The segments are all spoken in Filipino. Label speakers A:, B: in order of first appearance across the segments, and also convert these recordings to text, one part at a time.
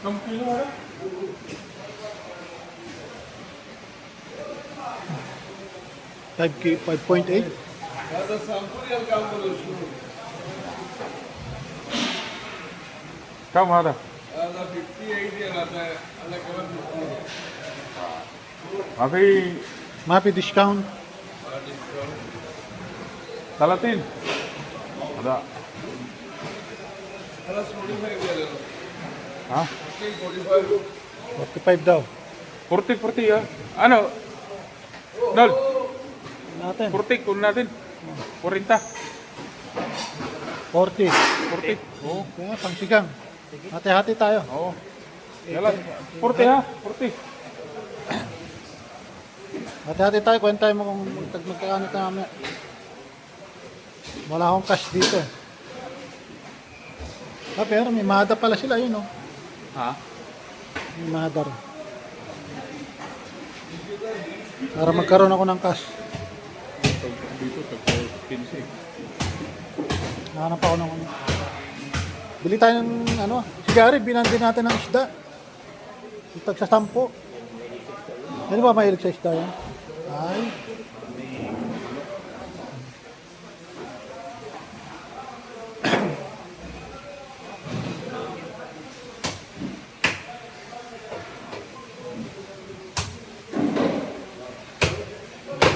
A: Kampilo na.
B: 5.8.
A: क्या मारा? अभी
B: Mapi discount.
A: Talatin. Ada. Ha?
B: 45 daw.
A: 40 ya. Ano? Nol.
B: Natin.
A: 40 kunin natin. 40.
B: 40.
A: 40. Oo.
B: Kaya pangsigang. Hati-hati tayo.
A: Oo. Yalan. 40 ha. 40.
B: Hati-hati tayo. Kwenta mo kung magkakano tayo mamaya. Wala akong cash dito. Pero may Mada pala sila yun, oh.
A: Ha?
B: May Mada rin. Para magkaroon ako ng cash.
A: Dito tagpo 15.
B: Hanap ako ng ano. Bili tayo ng ano. Sigari, binandi natin ng isda. Itag sa 10. Ano ba mahilig sa isda yan? Ay.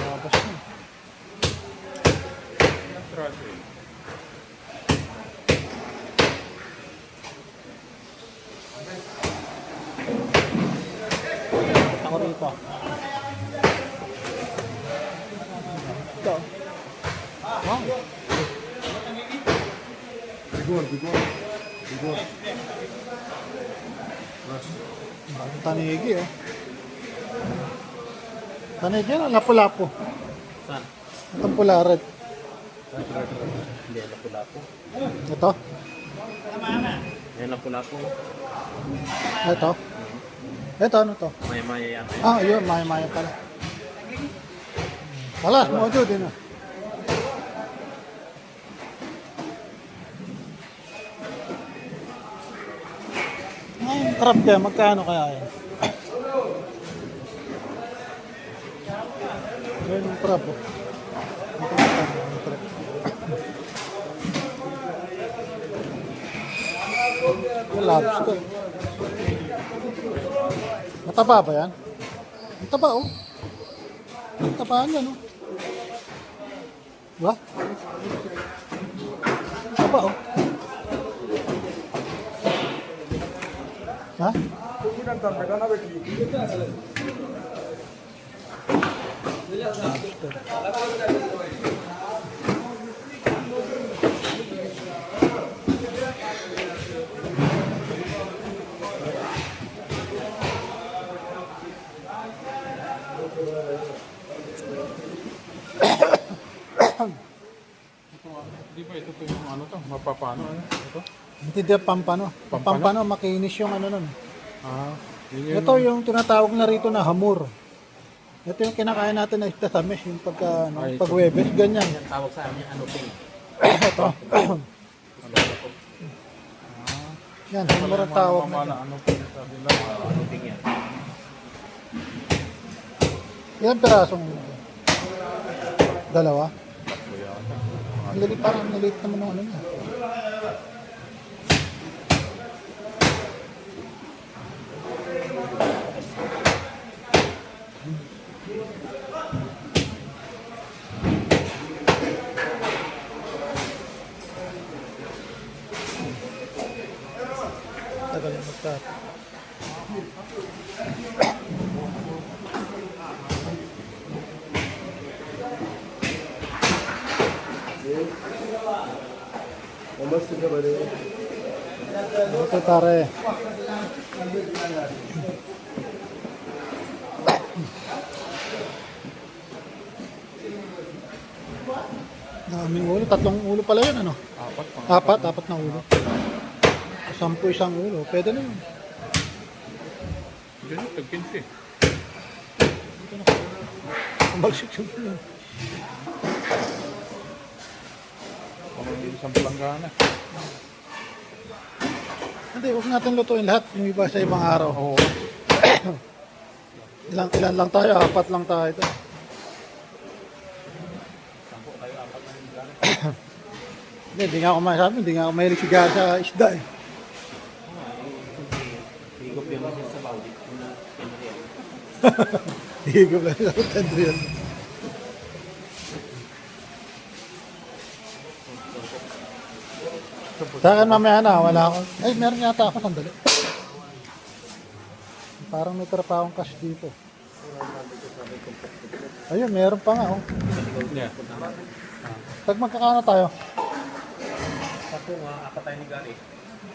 B: Labas na. Ako rito. Ito. Wow.
A: Bigor.
B: Tanigi, oh. Tanigi na, lapu-lapu.
C: Saan?
B: Itong pula red.
C: Hindi, lapu-lapu.
B: Ito.
C: Yan, lapu-lapu.
B: Ito. Ito, ano to?
C: Maya-maya yan.
B: Ah, yun, maya-maya pala. Wala, mojo din ah. Ay, crab kaya, magkano kaya yan? Ayun yung crab, oh. Magkano yung crab? Yung lobster. Mataba ba yan? Mataba, oh. Matabaan yan, oh. Diba? Mataba, oh. Ha?
A: Di ba ito yung ano to? Mapapano ano? Ito?
B: Hindi dia pampano. Pampano, makinis yung ano nun.
A: Ah.
B: Ito yung tinatawag na rito na hamur. Ito yung kinakain natin na istatamis, yung pagka, ano,
A: Ay, ito.
B: pag-webes, ganyan.
C: Yan tawag sa amin, ano ping.
B: Ito. Yan, hamur ang tawag na.
A: Pamana ano po sabi lang.
C: Ano ping yan?
B: Ilan pirasong dalawa? Ang lilit, parang lilit naman ng ano niya. Tagal yung magkat. Ito pare. Daming ulo, tatlong ulo pala yun ano? Apat na ulo. 10 isang ulo, pwede na yun.
A: Ganun, tag-15.
B: Kumagsik yung ulo.
A: Parang isang palanggana.
B: Hindi, huwag natin lutuin lahat. Yung iba sa ibang araw.
A: Oo.
B: Ilan lang tayo, 4 lang tayo ito. Hindi nga ako masabi, hindi nga ako mahilig sigaw sa isda eh.
C: Higop yung mga sa bawdi.
B: Higop lang sa tendro yan. Sa akin mamaya na, wala ako. Ay, meron yata ako, sandali. Parang may tira pa akong cash dito. Ayun, meron pa nga oh.
A: Yeah.
B: Tag magkakano tayo?
C: Ako nga, apat tayo ni Gary.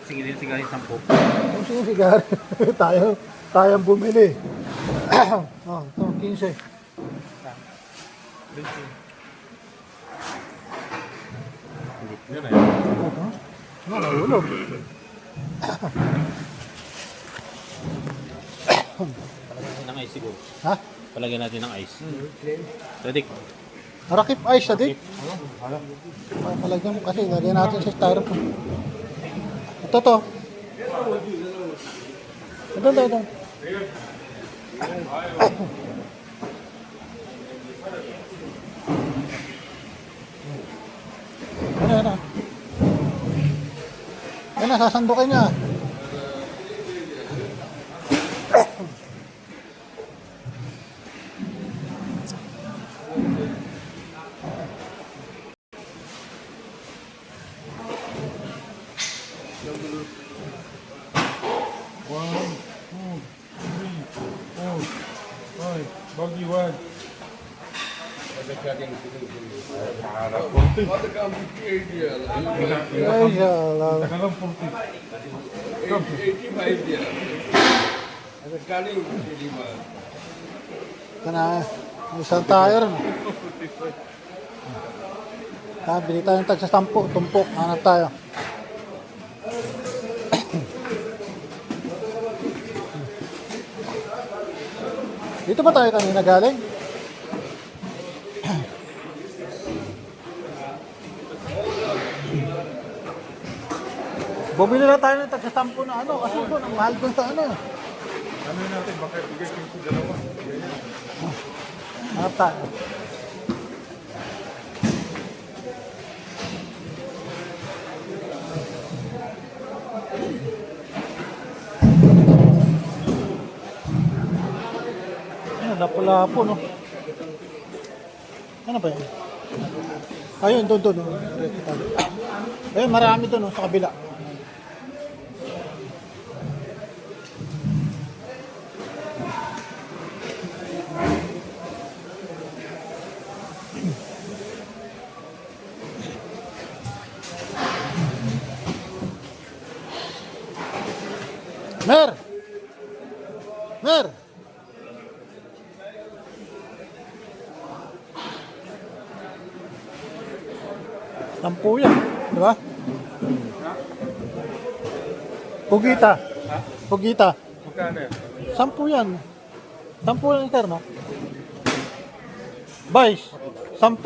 C: Sige din si Gary 10.
B: Kung sino sigar, tayo ang bumili. Oh, ito, 15.
A: Yan eh.
B: Ano, nahulog.
C: Palagyan natin ng ice siguro.
B: Ha?
C: Palagyan natin ng ice. Ready?
B: Rakip ice, adik. Palagyan kasi, lagyan natin sa styrofoam. Ito to. Ito. Ano. Yan na, sasandukin niya.
A: One, two, three, four, five. Baggy one.
B: Ay, shala.
A: Takalang 40.
D: 85 dia. Ada sekali 55.
B: Ito na, isang tayo rin. Bili tayo ng tag sa 10, tumpok, hanap tayo. Dito ba tayo kanina galing? Bumili na tayo ng tag sa 10 na ano, kasi doon, ang mahal doon sa ano.
A: Ano natin, baka bigay ko yung dalawa.
B: Hanap tayo. Ayan, lapo-lapo, no? Ano ba yan? Ayun, doon. Ayun, marami doon, no, sa kabila. Mer! Sampu yan, di ba? Pugita.
A: Magkano yan?
B: 10 yan. 10 lang sir, no? Vice, 10.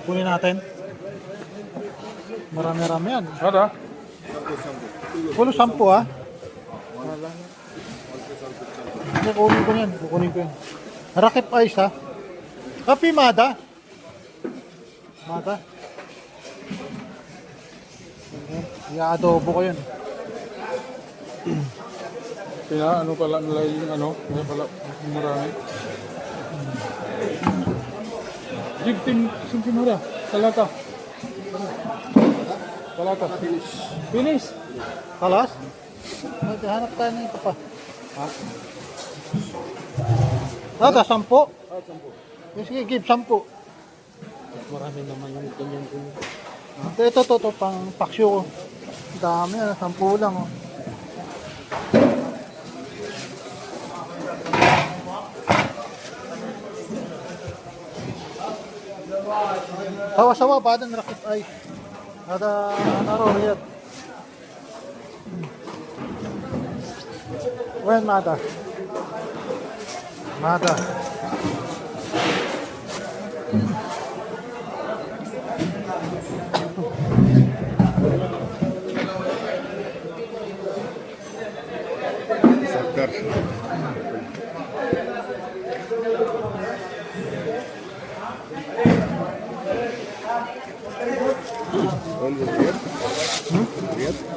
B: Kunin natin. Marami-rami yan.
A: Ada?
B: Pulo 10 ah. Hindi, kunin ko yan. Rakip ice ha. Kapi Mada. I-adobo ko yun.
A: Ano pala nila yung ano? Kaya pala marami. Jigtim, sintimura. Kalata. Finish.
B: Kalas? Maghanap tayo na ito pa.
A: Ha?
B: Ada, 10. Sige, give 10.
C: Marami naman yung ganyan ko.
B: Ito, pang paksyo ko. Dami, 10 lang. Oh. Sawa-sawa, badan rakit ay. Ada, naro, riyad. When Mada?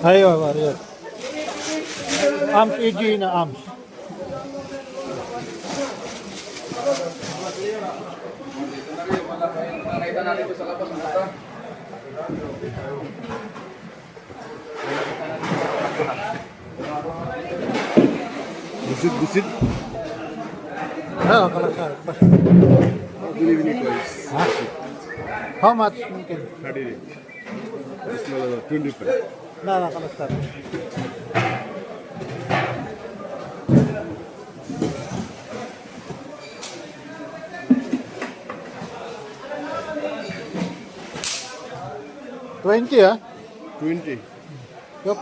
B: Ayo, Riyadh. Ams EG na Ams.
A: Nakita natin ito sa labas ng mata.
D: Busit.
B: Ah, kalasar.
D: Believe in it guys.
B: How much mungkin?
D: 38. This one 25.
B: Na, kalasar. $20 ah?
D: 20.
B: Yup.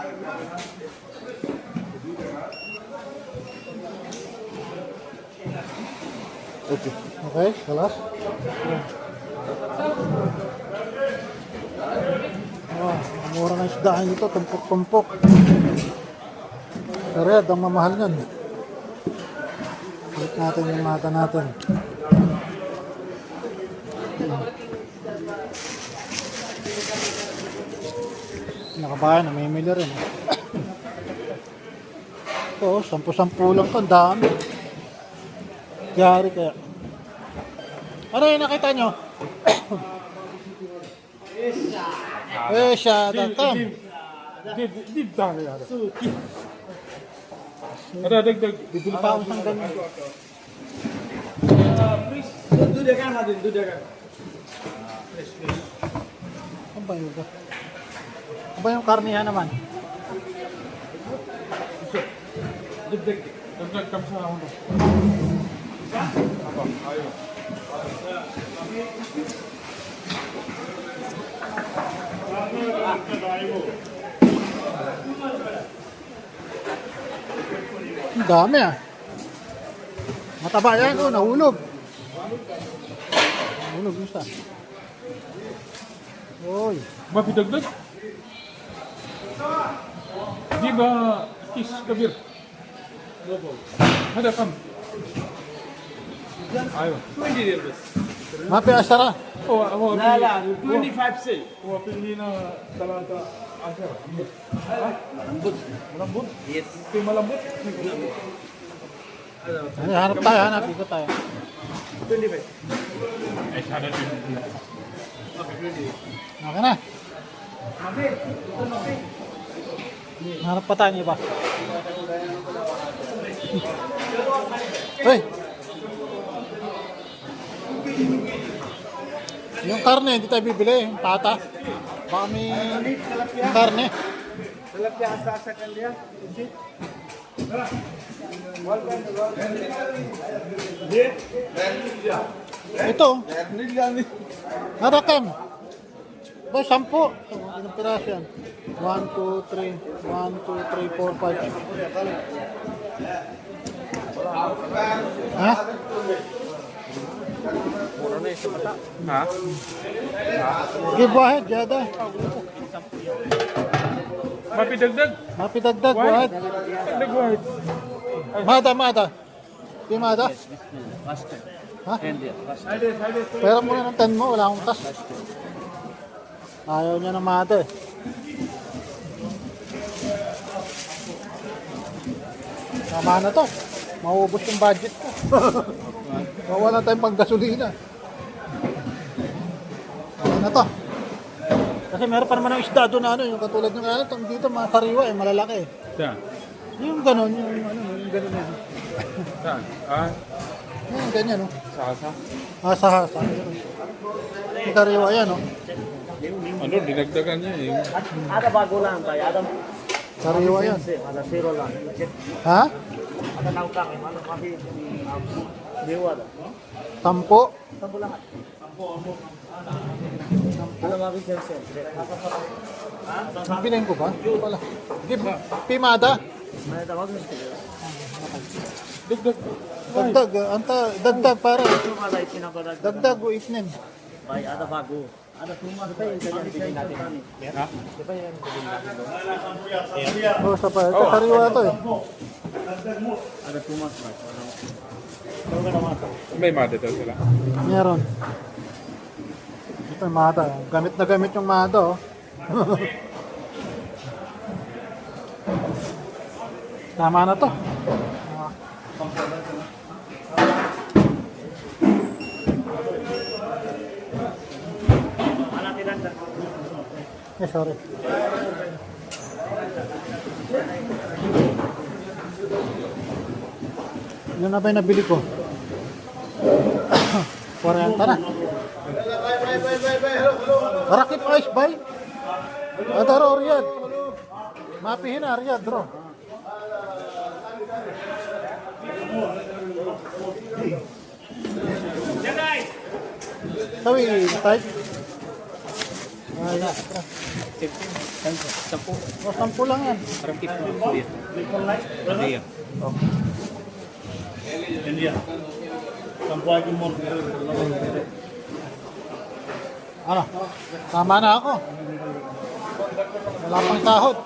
D: Okay.
B: Okay, kalas. Oh, mura ng isdaan ito, tumpok-tumpok. Red, ang mamahal niyan. Ulit natin yung mata natin. Nakabayan, namimili rin. Ito, 10-10 lang ito, ang dami. Yari kaya. Ano yung nakita nyo? Siya, tatam.
A: Di dami yata. Ada dagdag.
B: Bibili pa ako isang ganyan. Ano ba yun? Ano ba yung karnihan naman?
A: Dagdag kam sa ako. Ayo.
B: Ang dami ah. Mataba yan, oh, nahulog. Nahulog, gusto. Oy.
A: Mapidagdag? Di ba kis kabir? Ada kam. Ayo.
D: 20 dirhams.
B: Mapi asara.
A: Oh,
D: La, 25 cent.
A: Oh, pili na talaga asar. Malambot?
C: Yes.
A: Ito yung malambot?
B: Ano, hanap tayo, hanap. Ikot tayo.
D: 25.
A: Eh, sana din.
B: Okay na. Hanap pa tayo ng iba. Hey! Yung karne, hindi tayo bibili. Yung pata. Baka may yung karne. Ito. Harakam. Ba, 10. Ilang piraso yan? 1, 2, 3. 1, 2, 3, 4, 5. Ha?
A: Ha?
B: Give wahed, jada.
A: Mapidagdag?
B: Mapidagdag, wahed.
A: Dagdag white.
B: Mada. Di mada? Ha? Pera muna ng 10 mo, wala akong tas. Ayaw niya ng mada eh. Tama na to. Mauubos yung budget ko. Mawala tayong panggasolina. Okay na to. Kasi meron pa naman ng isda doon na ano, yung katulad ng ano, dito mga sariwa eh, malalaki eh.
A: Saan?
B: Yung ganon, yung ganon na yun.
A: Saan? Ah,
B: Yung ganyan, no?
A: sasa.
B: Hasa-hasa. Yung sariwa yan, no?
A: Ano, dinagdagan niya eh.
E: Ada bago lang tayo, ada
B: Sariwa yan.
E: ada zero lang.
B: Ha?
E: Ada naukang, ano kami dewa ada.
B: Tampo.
E: Tampo lahat. Ada kami sensor.
B: Pinayin ko ba? Ito pala. Give, pimada.
E: May tawag mo sila.
A: Dagdag.
B: Dagdag. Anta, dagdag para.
E: Ito ada ipinabalag.
B: Dagdag o itnin.
E: Bay, ada bago. Ada tumas pa yung kanya bigyan natin.
A: Ha?
B: O, sa pa. Ito sariwa to eh.
E: Ada tumas pa.
A: May mada daw sila.
B: Meron. Ito yung Mada. Gamit na gamit yung Mada, oh. Tama na to. Sorry. Yun na ba yung nabili ko? 40 na. Rakip ice bay. Adaro Riyad. Mapihin na Riyad, bro. Sabi, type. Wala.
C: 10.
B: O, 10 lang yan.
C: Parang 50. Hindi yan.
E: India. Sampai ke mall.
B: Ano? Tama na ako. Wala pang sahod.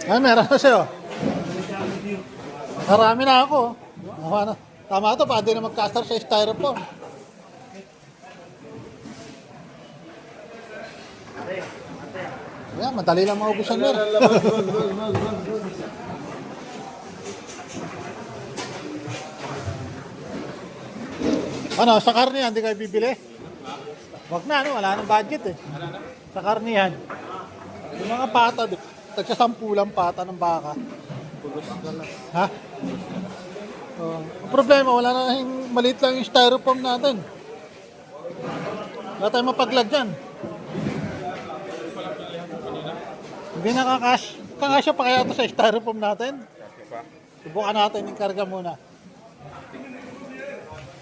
B: Ay, meron na sa'yo. Marami na ako. Ano? Tama ito, pwede na mag-caster sa styrofoam. Ayan, madali lang maubusan mo. Ano, sa karnihan, hindi kayo bibili? Wag na, ano, wala nang budget eh. Sa karnihan. Yung mga pata, tagsasampulang pata ng baka. Ha? Ang problema, wala na yung maliit lang yung styrofoam natin. Wala tayong mapaglagyan. Hindi kakasya pa kaya ito sa styrofoam natin. Subukan natin yung karga muna.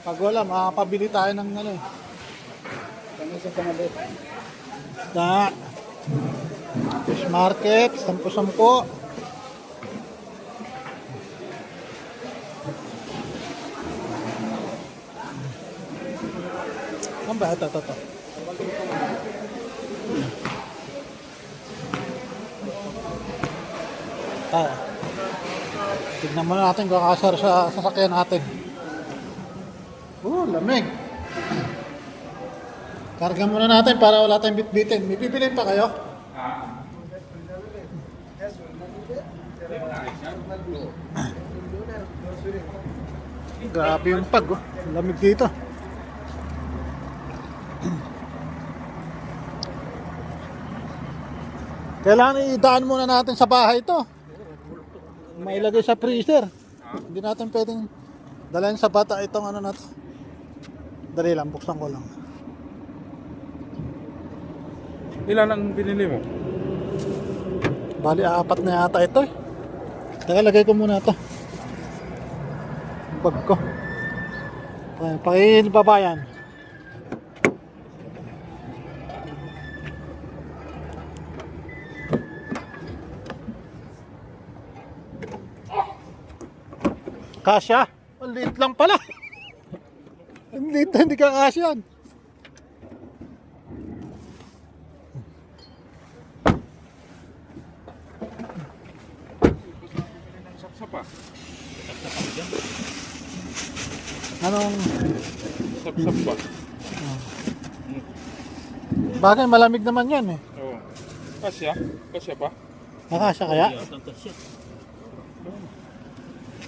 B: Pag wala, makapabili tayo ng ano eh. Da. Fish market, 10-10. Ano ba? Ito. Tignan muna natin kung kakasar sa sasakyan natin. Lamig. Karga muna natin para wala tayong bitbitin. May bibilin pa kayo? Grabe yung pag, oh. Lamig dito. Kailangan idaan muna natin sa bahay ito. Mailagay sa freezer. Hindi natin pwedeng dalhin sa bata itong ano na to. Dali lang, buksan ko lang.
A: Ilan ang binili mo?
B: Bali, 4 na yata ito eh. Teka, lagay ko muna ito. Bag ko. Pakibabayan. Kasya? Ang liit lang pala. Ang liit na, hindi ka kasyan.
A: Sap-sapa.
B: Anong...
A: Sap-sap ba?
B: Bagay, malamig naman yan eh.
A: Oo. Kasya? Kasya pa?
B: Nakasya kaya?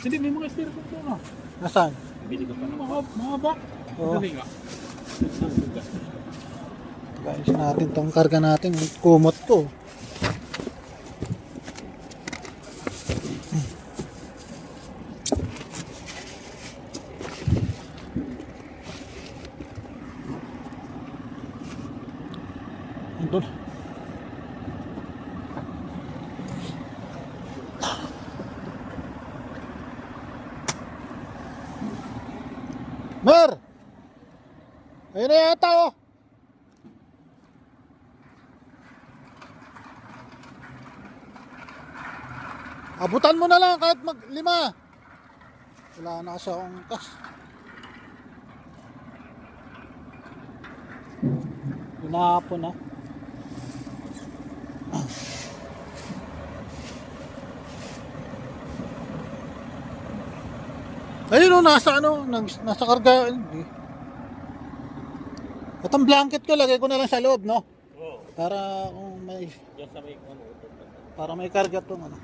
A: Hindi, may mga styrofoam to na.
B: Nasaan?
A: Mahaba.
B: Oo.
A: Dali nga.
B: Guys, natin tong karga natin. Kumot to. Andun. Mer! Ayun na yata oh. Abutan mo na lang kahit mag-5. Wala na kasi akong kas. Tinapon na. Ayun o, nasa ano, nasa karga. Hindi. At ang blanket ko, lagay ko na lang sa loob, no?
C: Oo.
B: Para kung may,
C: Diyan sa may ano.
B: para may karga tong ano.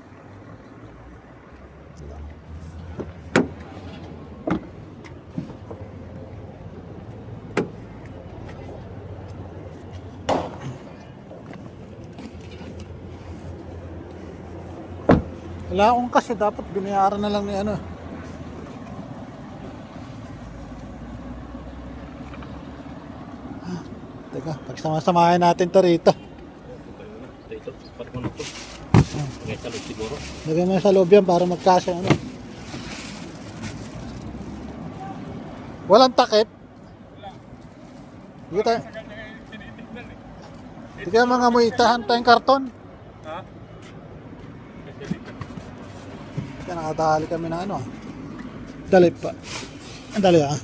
B: Wala akong kasi dapat binayaran na lang ni ano. Teka, pagsama-samahin natin to rito.
C: Ito, pat mo na to. Okay, sa loob siguro.
B: Lagyan mo sa loob yan para magkasya ano. Walang takip. Hindi tayo. Hindi kaya mga amoy tayong karton.
A: Ha?
B: Kaya nakadali kami ng ano. Dali pa. Ang dali ah.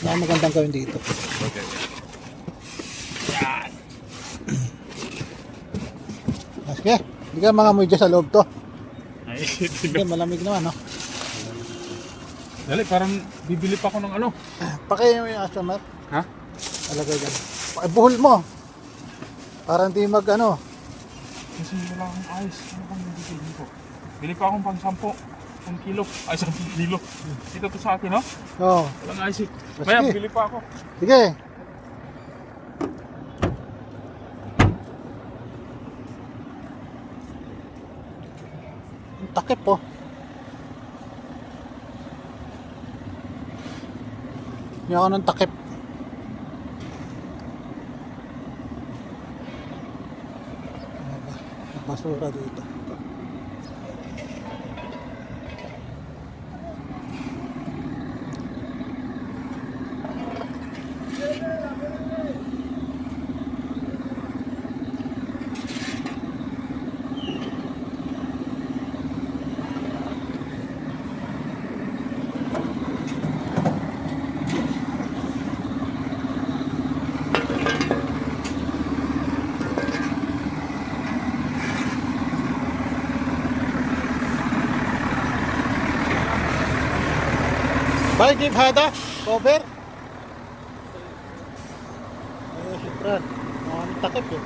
B: Na magandang gawin dito.
A: Okay.
B: Sige. Hindi kaya mga amoy dyan sa loob to.
C: Ay,
B: Sige, malamig naman no.
A: Dali, parang bibili pa ako ng ano.
B: Pakihin mo yung asamat.
A: Ha?
B: Alagay dyan. Pakibuhol mo. Para hindi mag ano.
A: Kasi wala akong ice. Ano bang bibili ko? Bili pa akong pang 10 kilo. Ay, 10 kilo. Ito to sa akin, no?
B: Oo.
A: Walang ice eh.
B: Sige.
A: Kaya, bili pa ako.
B: Sige. Ang takip po. Hindi ako ng takip. Ano ba? May basura dito. Bye, give hada. Cover. Ay, sipran. Ang takip eh.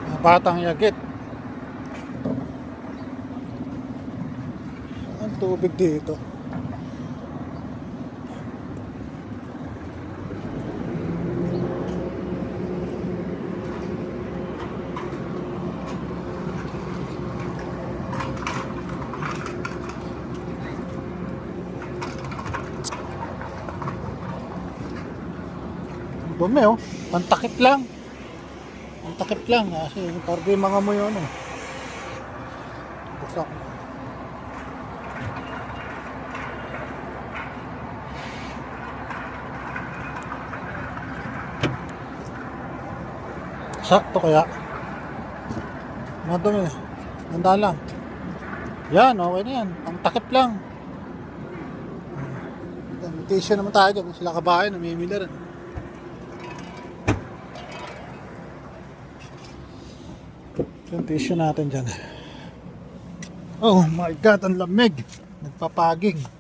B: Mga batang yagit. Ang tubig dito. Dumi oh. Pantakip lang. Pantakip lang. Kasi parang yung mga mo yun eh. Buksan ko. Sakto kaya. Madumi. Ganda lang. Yan, okay na yan. Ang takip lang. May tissue naman tayo dyan. Sila kabahay, namimili rin. Yung tissue natin dyan. Oh my God, ang lamig. Nagpapaging.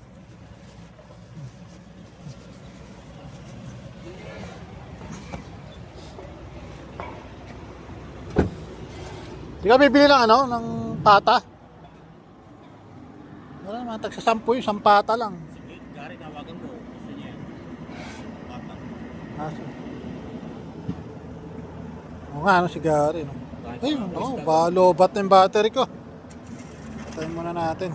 B: Di ka bibili ng ano, ng pata? Wala naman, tagsasampu yung sampata lang.
C: Gary, tawagan ko. Gusto niya yan. Bata.
B: Aso. Oo nga, ano, si Gary, no? Ay, balobat na yung battery ko. Patayin muna natin.